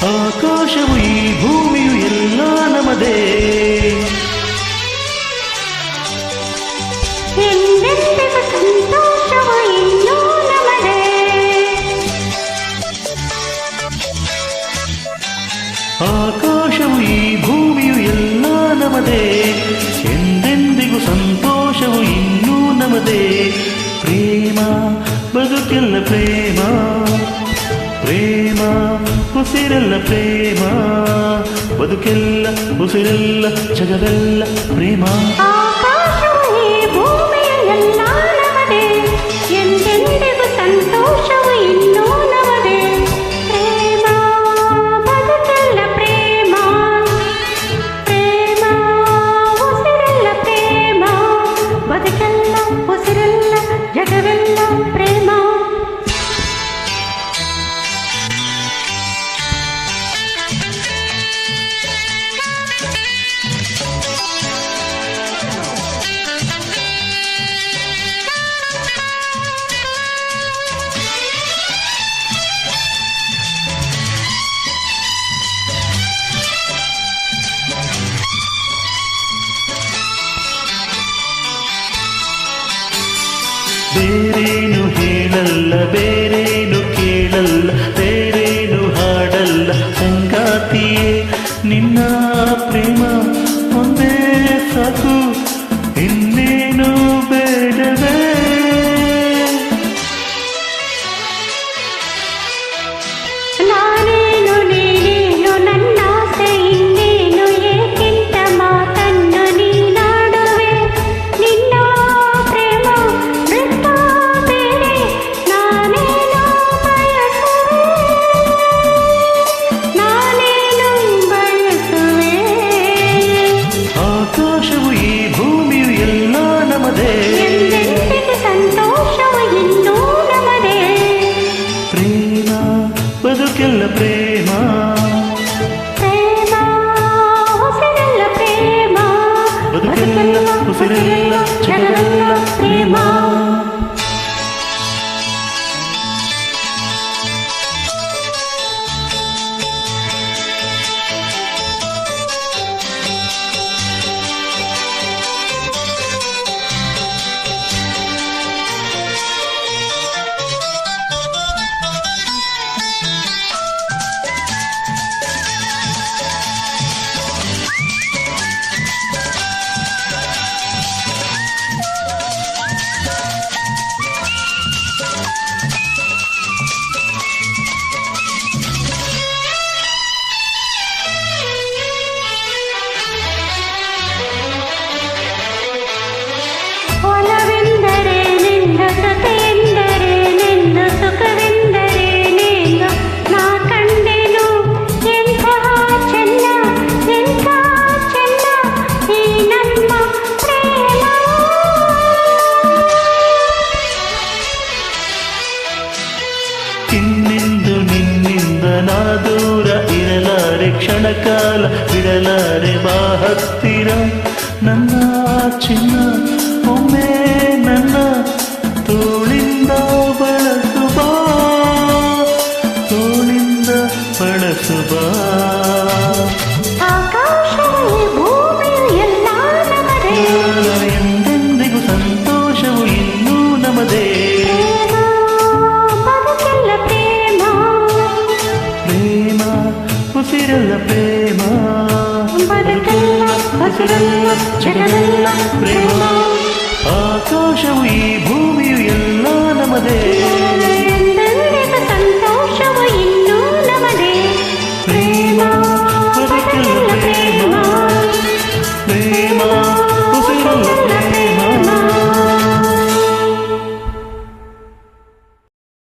ಆಕಾಶವು ಈ ಭೂಮಿಯು ಎಲ್ಲ ನಮದೇ. ಎಂದೆಂದಿಗೂ ಸಂತೋಷವು ಇನ್ನೂ ನಮದೇ. ಆಕಾಶವು ಈ ಭೂಮಿಯು ಎಲ್ಲ ನಮದೇ. ಎಂದೆಂದಿಗೂ ಸಂತೋಷವು ಇನ್ನೂ ನಮದೇ. ಪ್ರೇಮ ಬದುಕೆಲ್ಲ ಪ್ರೇಮ, ಪ್ರೇಮ ಉಸಿರೆಲ್ಲ ಪ್ರೇಮ, ಬದುಕೆಲ್ಲ ಉಸಿರೆಲ್ಲ ಜಗವೆಲ್ಲ ಪ್ರೇಮ. ಆಕಾಶವು ಈ ಭೂಮಿಯ ಎಲ್ಲ ನಮದೇ. ಎಂದೆಂದಿಗೂ ಸಂತೋಷವು ಇನ್ನೂ ನಮದೇ. ಪ್ರೇಮ ಬದುಕೆಲ್ಲ ಪ್ರೇಮ, ಪ್ರೇಮ ಉಸಿರೆಲ್ಲ ಪ್ರೇಮ, ಬದುಕೆಲ್ಲ ಉಸಿರೆಲ್ಲ ಜಗವೆಲ್ಲ ಪ್ರೇಮ. ಬೇರೇನು ಹೇಳಲ್ಲ, ಬೇರೇನು ಕೇಳಲ್ಲ, ಬೇರೇನು ಹಾಡಲ್ಲ ಸಂಗಾತಿಯೇ, ನಿನ್ನ ಪ್ರೇಮ ಒಂದೇ ಸಾಕು, ಇನ್ನೇನು ಬೇಡವೇ. ನಾನೇನು ನೀನೇನು ನನ್ನಾಸೆ ಇನ್ನೇನು, ಏಕೆಂತ ಮಾತನ್ನು ನೀನಾಡುವೆ. ನಿನ್ನ ಪ್ರೇಮ ಬಿಟ್ಟ ಬೇರೆ ನಾನೇನು ಬಯಸುವೆ, ನಾನೇನು ಬಯಸುವೆ. ಆಕಾಶವು ಈ ಭೂಮಿಯು ಎಲ್ಲ ನಮದೇ. ಎಂದೆಂದಿಗೂ ಸಂತೋಷವು ಇನ್ನೂ ನಮದೇ. ಪ್ರೇಮ ಬದುಕೆಲ್ಲ ಪ್ರೇಮ, ಪ್ರೇಮ ಉಸಿರೆಲ್ಲ ಪ್ರೇಮ, ಬದುಕೆಲ್ಲ ಉಸಿರೆಲ್ಲ ಜಗವೆಲ್ಲ ಪ್ರೇಮ. ಒಲವೆಂದರೆ ನಿನ್ನ ಜೊತೆಯೆಂದರೆ ನಿನ್ನ ಸುಖವೆಂದರೆ ನೀನು ನಾ ಕಂಡೆನು. ಎಂತಹ ಚೆನ್ನ ಎಂಥ ಚೆನ್ನ ಈ ನಮ್ಮ ಪ್ರೇಮ. ಇನ್ನೆಂದು ನಿನ್ನಿಂದ ನಾ ದೂರ ಇರಲಾರೆ, ಕ್ಷಣಕಾಲ ಬಿಡಲಾರೆ ಬಾ ಹತ್ತಿರ. ನನ್ನ ಚಿನ್ನ ಒಮ್ಮೆ ನನ್ನ ತೋಳಿಂದ ಬಳಸುವ, ತೋಳಿಂದ ಬಳಸುವ. ಆಕಾಶವು ಈ ಭೂಮಿಯು ಎಲ್ಲ ನಮದೇ. ಎಂದೆಂದಿಗೂ ಸಂತೋಷವು ಇನ್ನೂ ನಮದೇ. ಪ್ರೇಮ ಬದುಕೆಲ್ಲ ಪ್ರೇಮ, ಪ್ರೇಮ ಉಸಿರೆಲ್ಲ ಪ್ರೇಮ, ಬದುಕೆಲ್ಲ ಉಸಿರೆಲ್ಲ ಜಗವೆಲ್ಲ ಪ್ರೇಮ. ಆಕಾಶವು ಈ ಭೂಮಿ